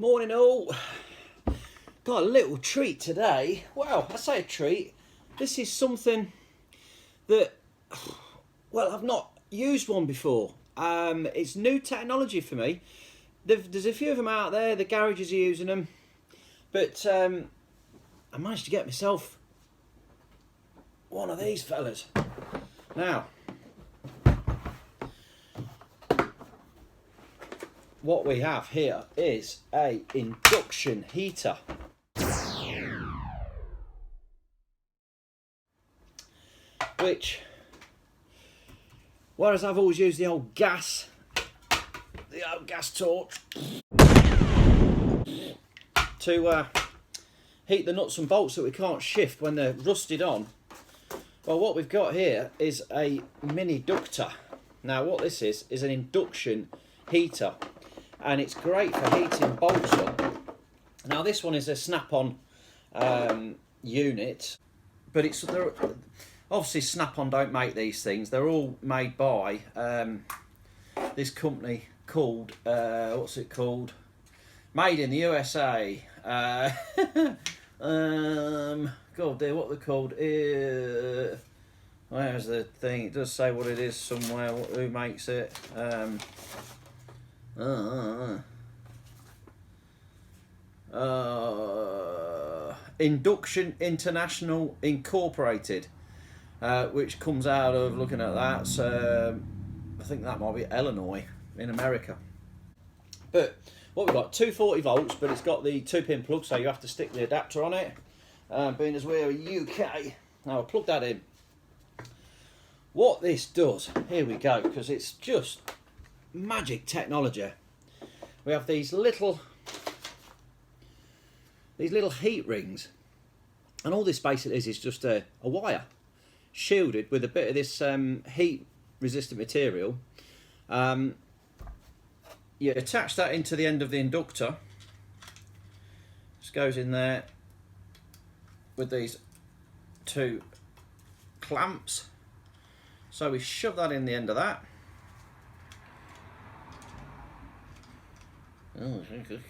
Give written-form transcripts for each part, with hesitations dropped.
Morning all. Got a little treat today. Well, I say a treat. This is something that, well, I've not used one before. It's new technology for me. There's a few of them out there, the garages are using them. But I managed to get myself one of these fellas. Now, what we have here is a induction heater. Which, whereas I've always used the old gas torch to heat the nuts and bolts that we can't shift when they're rusted on. Well, what we've got here is a Mini Ductor. Now, what this is an induction heater, and it's great for heating bolts up. Now, this one is a snap-on unit, but obviously Snap-on don't make these things. They're all made by this company called what's it called? Made in the USA. God dear, what they're called? Where's the thing? It does say what it is somewhere. Who makes it? Induction International Incorporated, which comes out of, looking at that, so I think that might be Illinois in America. But what we've got, 240 volts, but it's got the 2-pin plug, so you have to stick the adapter on it. Being as we're UK, now I'll plug that in. What this does, here we go, because it's just magic technology. We have these little heat rings, and all this basically is just a wire shielded with a bit of this heat resistant material. You attach that into the end of the inductor. Just goes in there with these two clamps. So we shove that in the end of that. Oh,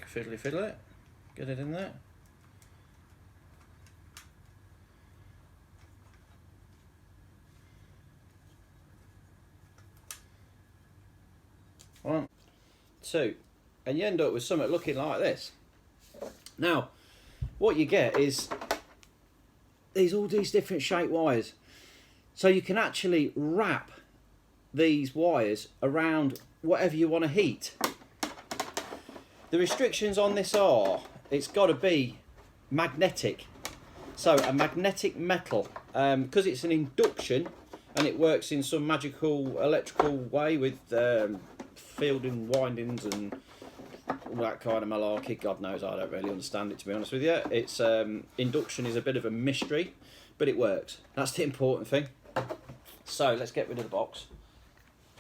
fiddle it. Get it in there. One, two, and you end up with something looking like this. Now, what you get is all these different shaped wires. So you can actually wrap these wires around whatever you want to heat. The restrictions on this are, it's got to be magnetic. So a magnetic metal, because it's an induction and it works in some magical electrical way with field and windings and all that kind of malarkey. God knows, I don't really understand it, to be honest with you. It's induction is a bit of a mystery, but it works. That's the important thing. So let's get rid of the box.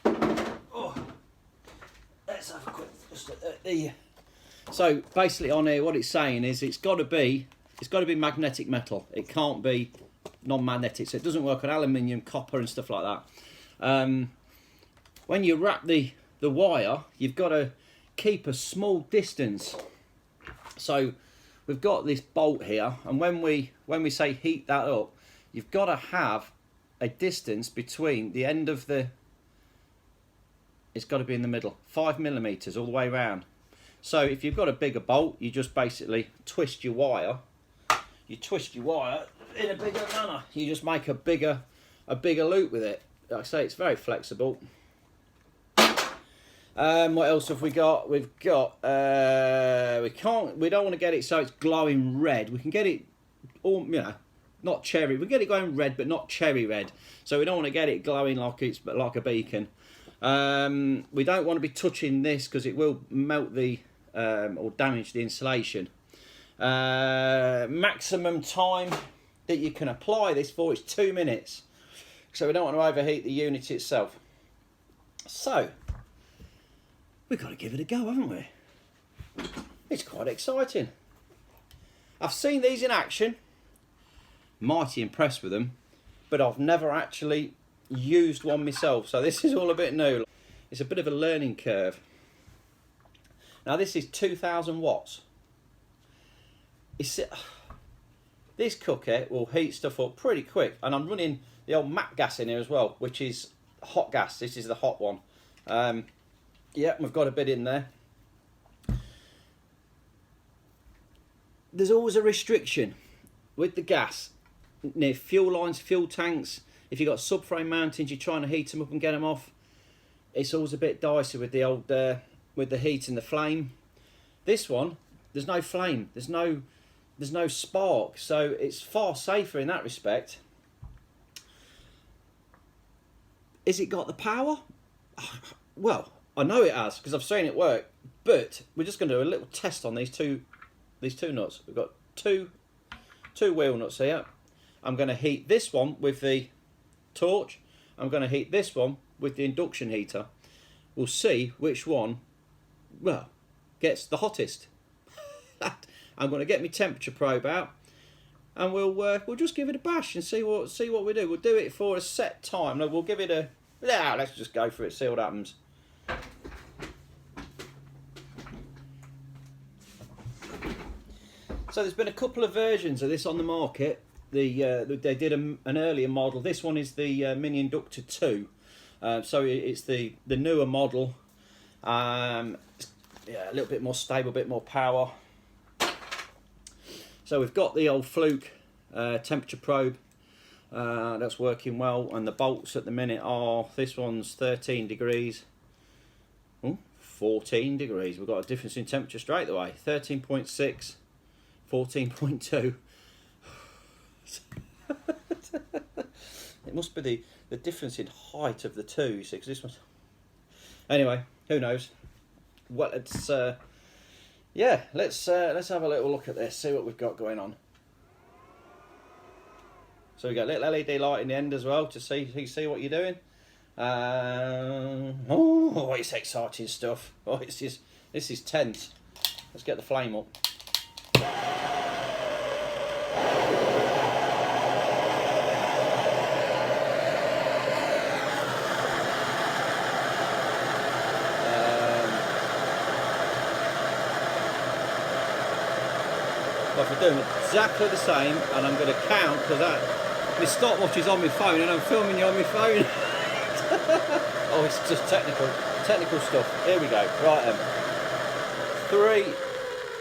Oh, let's have a quick just So basically on here, what it's saying is it's got to be magnetic metal. It can't be non-magnetic, so it doesn't work on aluminium, copper, and stuff like that. When you wrap the wire, you've got to keep a small distance. So we've got this bolt here, and when we say heat that up, you've got to have a distance between the end of it's got to be in the middle, 5 millimeters all the way around. So if you've got a bigger bolt, you just basically twist your wire. You twist your wire in a bigger manner. You just make a bigger loop with it. Like I say, it's very flexible. What else have we got? We've got we don't want to get it so it's glowing red. We can get it all, not cherry. We get it going red, but not cherry red. So we don't want to get it glowing like it's like a beacon. We don't want to be touching this because it will melt or damage the insulation. Maximum time that you can apply this for is 2 minutes. So we don't want to overheat the unit itself. So we've got to give it a go, haven't we? It's quite exciting. I've seen these in action. Mighty impressed with them, but I've never actually used one myself, so this is all a bit new. It's a bit of a learning curve. Now this is 2000 watts. This cooker will heat stuff up pretty quick, and I'm running the old MAC gas in here as well, which is hot gas. This is the hot one. Yeah, we've got a bit in there. There's always a restriction with the gas near fuel lines, fuel tanks. If you've got subframe mountings, you're trying to heat them up and get them off. It's always a bit dicey with the old with the heat and the flame. This one, there's no flame. There's no spark, so it's far safer in that respect. Is it got the power? Well, I know it has because I've seen it work. But we're just going to do a little test on these two nuts. We've got two wheel nuts here. I'm going to heat this one with the torch. I'm going to heat this one with the induction heater. We'll see which one, well, gets the hottest. I'm going to get my temperature probe out, and we'll just give it a bash and see what we do. We'll do it for a set time. No, we'll give it a let's just go for it. See what happens. So there's been a couple of versions of this on the market. They did an earlier model. This one is the Mini Inductor 2. So it's the newer model. Yeah, a little bit more stable, a bit more power. So we've got the old Fluke temperature probe. That's working well, and the bolts at the minute are, this one's 13 degrees. Oh, 14 degrees. We've got a difference in temperature straight away. 13.6. 14.2. It must be the difference in height of the two, you see, 'cause this one's... Anyway, who knows? Well, it's yeah, let's have a little look at this, see what we've got going on. So we got a little LED light in the end as well to see what you're doing. Oh, it's exciting stuff. Oh, this is tense. Let's get the flame up. We're doing exactly the same, and I'm going to count because my stopwatch is on my phone and I'm filming you on my phone. Oh, it's just technical stuff. Here we go. Right then. 3, 2,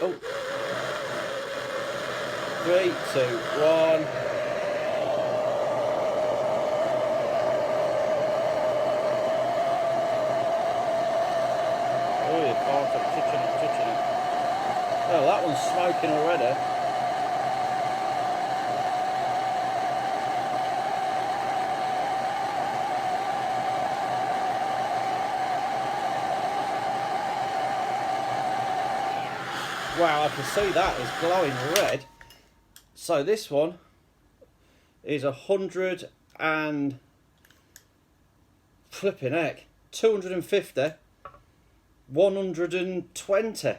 1. Oh, your car's touching it. Oh, that one's smoking already. Wow, I can see that is glowing red. So this one is 100 and flipping heck, 250, 120.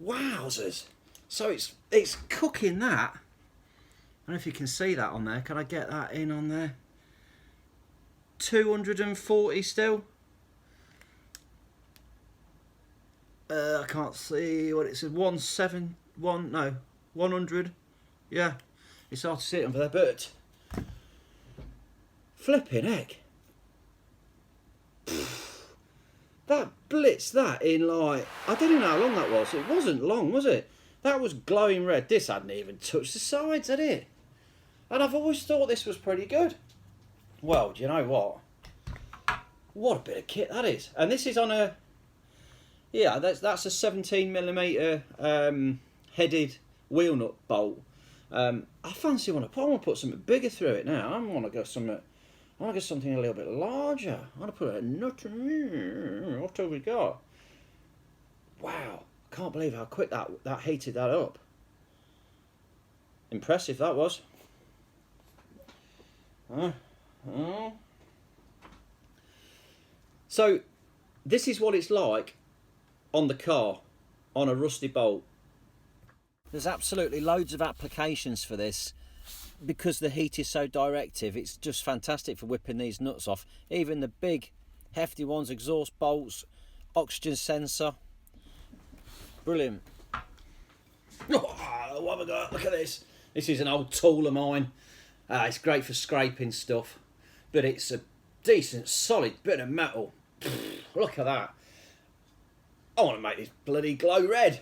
Wowzers! So it's cooking that. I don't know if you can see that on there. Can I get that in on there? 240 still. I can't see what it says. 100. Yeah, it's hard to see it over there, but flipping heck. That blitzed that in like, I don't even know how long that was. It wasn't long, was it? That was glowing red. This hadn't even touched the sides, had it? And I've always thought this was pretty good. Well, do you know what? What a bit of kit that is. And this is on a, yeah, that's a 17mm headed wheel nut bolt. I fancy I want to put something bigger through it now. I want to go something a little bit larger. I want to put a nut. What have we got? Wow, I can't believe how quick that heated that up. Impressive that was. So this is what it's like on the car on a rusty bolt. There's absolutely loads of applications for this because the heat is so directive. It's just fantastic for whipping these nuts off. Even the big hefty ones, exhaust bolts, oxygen sensor, brilliant. Oh, what have I got? Look at this. This is an old tool of mine. It's great for scraping stuff, but it's a decent, solid bit of metal. Look at that. I want to make this bloody glow red.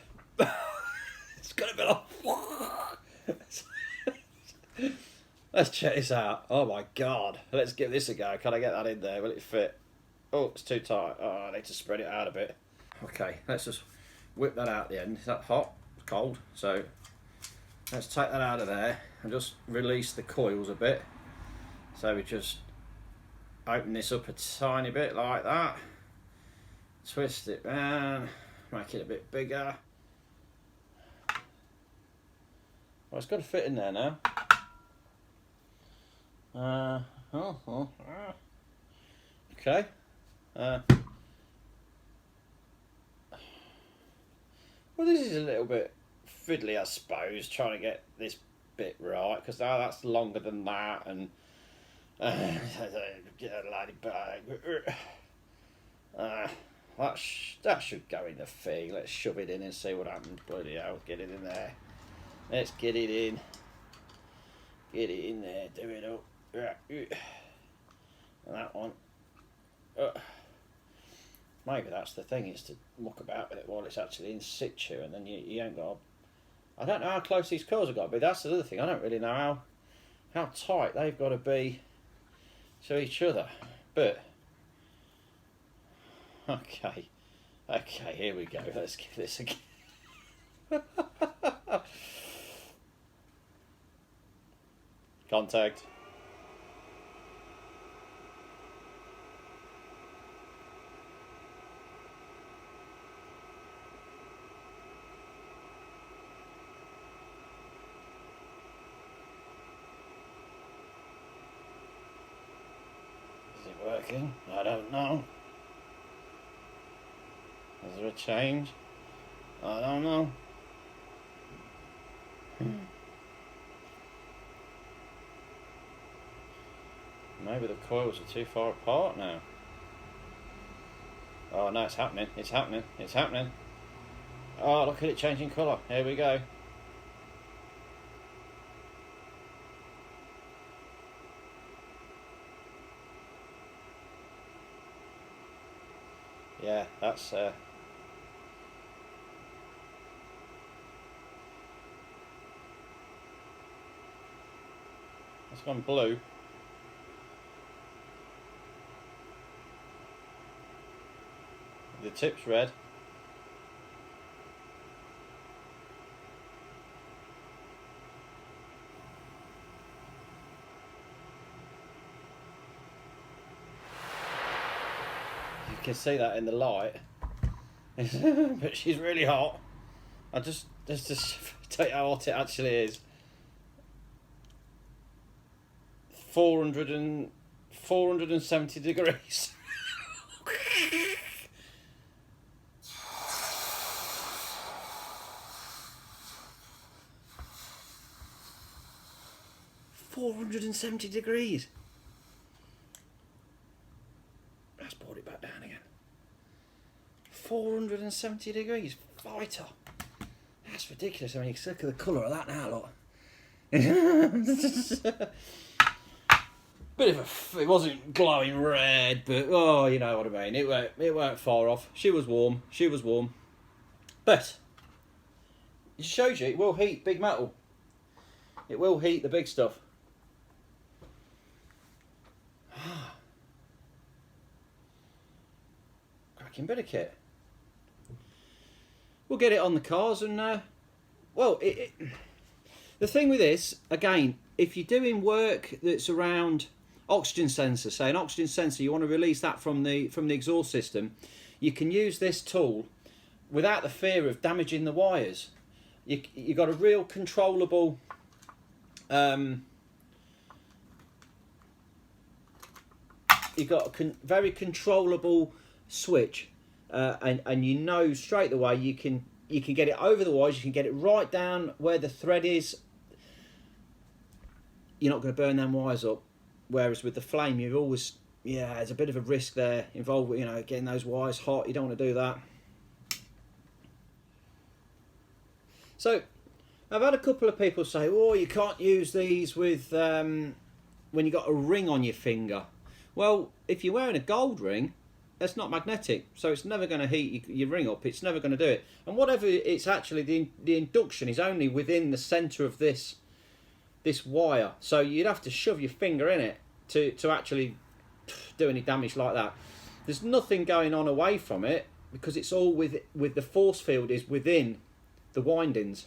It's got a bit of... Let's check this out. Oh my God. Let's give this a go. Can I get that in there? Will it fit? Oh, it's too tight. Oh, I need to spread it out a bit. Okay, let's just whip that out the end. Is that hot? It's cold. So let's take that out of there and just release the coils a bit. So we just open this up a tiny bit like that. Twist it round. Make it a bit bigger. Well, it's got to fit in there now. Okay. Well, this is a little bit fiddly, I suppose, trying to get this bit right, because now that's longer than that, and that should go in the fig. Let's shove it in and see what happens. Bloody hell, get it in there. Let's get it in. Get it in there, do it up. And that one. Maybe that's the thing, is to muck about with it while it's actually in situ, and then you ain't got... I don't know how close these coils have got to be. That's the other thing. I don't really know how tight they've got to be to each other. But... Okay, here we go. Let's give this a go. Contact. Is it working? I don't know. Is there a change? I don't know. Maybe the coils are too far apart now. Oh no, it's happening, it's happening, it's happening. Oh, look at it changing colour. Here we go. Yeah, that's gone blue. The tip's red. You can see that in the light. But she's really hot. Let's just tell you how hot it actually is. 470 degrees. $470. Let's brought it back down again. 470 degrees. Fighter. That's ridiculous. I mean, you can look at the colour of that now, look. Bit of it wasn't glowing red, but oh, you know what I mean. It weren't far off. She was warm. But it shows you it will heat big metal. It will heat the big stuff. Cracking bit of kit. We'll get it on the cars, and well, the thing with this, again, if you're doing work that's around oxygen sensor, say an oxygen sensor, you want to release that from the exhaust system, you can use this tool without the fear of damaging the wires. You got a real controllable you've got a very controllable switch, and you know straight away you can get it over the wires. You can get it right down where the thread is. You're not going to burn them wires up. Whereas with the flame, you've always, there's a bit of a risk there involved with, getting those wires hot. You don't want to do that. So I've had a couple of people say, oh, you can't use these with when you got a ring on your finger. Well, if you're wearing a gold ring, that's not magnetic, so it's never going to heat your ring up. It's never going to do it. And whatever it's actually, the induction is only within the centre of this wire, so you'd have to shove your finger in it to actually do any damage like that. There's nothing going on away from it because it's all with the force field is within the windings.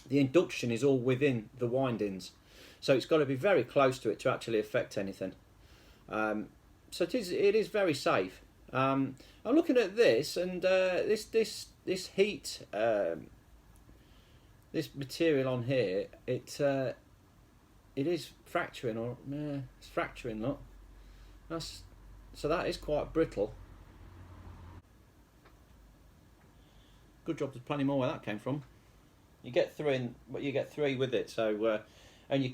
The induction is all within the windings, so it's got to be very close to it to actually affect anything. So it is very safe. I'm looking at this, and this heat, this material on here, it is fracturing, or it's fracturing. Look, so that is quite brittle. Good job. There's plenty more where that came from. You get three with it. So and you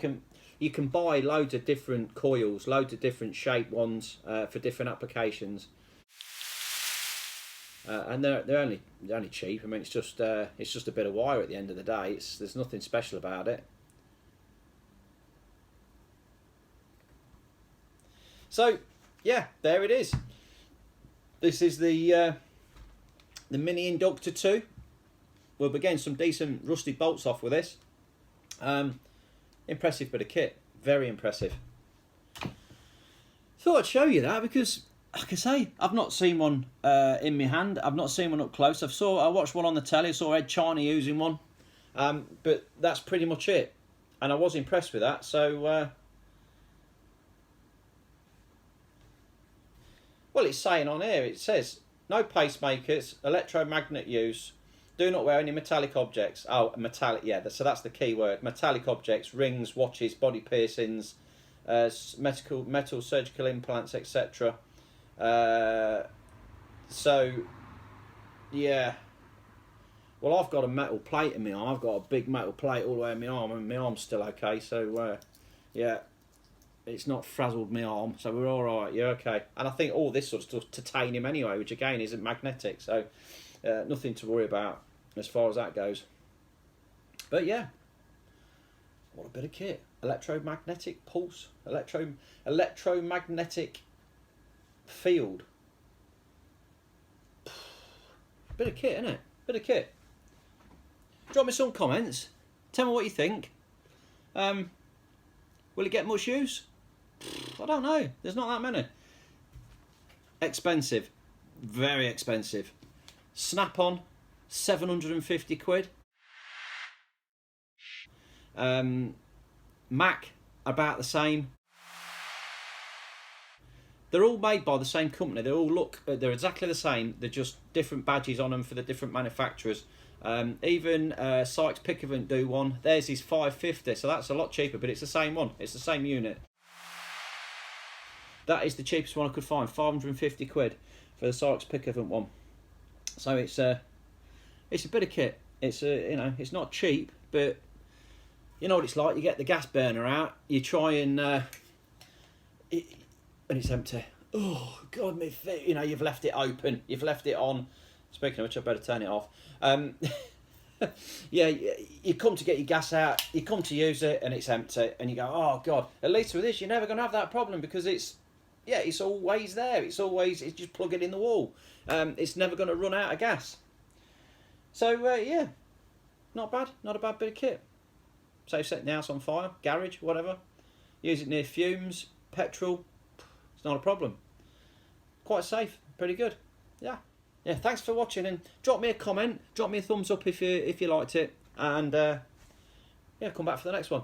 can buy loads of different coils, loads of different shaped ones for different applications, and they're only cheap. I mean, it's just a bit of wire at the end of the day. There's nothing special about it. So yeah, there it is. This is the Mini Inductor 2. We'll be getting some decent rusted bolts off with this. Impressive bit of kit, very impressive. Thought I'd show you that because, like I say, I've not seen one in my hand. I've not seen one up close. I watched one on the telly. I saw Ed Charney using one, but that's pretty much it. And I was impressed with that. So, well, it's saying on here. It says no pacemakers, electromagnet use. Do not wear any metallic objects. Oh, metallic, yeah, so that's the key word. Metallic objects, rings, watches, body piercings, metal surgical implants, etc. So, yeah. Well, I've got a metal plate in my arm. I've got a big metal plate all the way in my arm, and my arm's still okay. So, yeah, it's not frazzled my arm, so we're all right. Yeah, okay. And I think all this sort of stuff titanium anyway, which again isn't magnetic, so nothing to worry about as far as that goes. But yeah, what a bit of kit. Electromagnetic pulse, electromagnetic field. Bit of kit, isn't it? Bit of kit. Drop me some comments. Tell me what you think. Will it get much use? I don't know. There's not that many. Expensive. Very expensive. Snap-on, 750 quid. MAC, about the same. They're all made by the same company. They're exactly the same. They're just different badges on them for the different manufacturers. Even SYKES PICKAVANT do one. Theirs is 550, so that's a lot cheaper, but it's the same one. It's the same unit. That is the cheapest one I could find, 550 quid for the SYKES PICKAVANT one. So it's a bit of kit. It's it's not cheap, but you know what it's like. You get the gas burner out, you try and and it's empty. Oh God, me feet. You've left it open. You've left it on. Speaking of which, I better turn it off. Yeah, you come to get your gas out, you come to use it, and it's empty, and you go, oh God. At least with this, you're never going to have that problem because it's always there. It's just plug it in the wall. It's never going to run out of gas. So yeah, not bad. Not a bad bit of kit. Save setting the house on fire, garage, whatever. Use it near fumes, petrol. It's not a problem. Quite safe. Pretty good. Yeah. Yeah. Thanks for watching, and drop me a comment. Drop me a thumbs up if you liked it, and yeah, come back for the next one.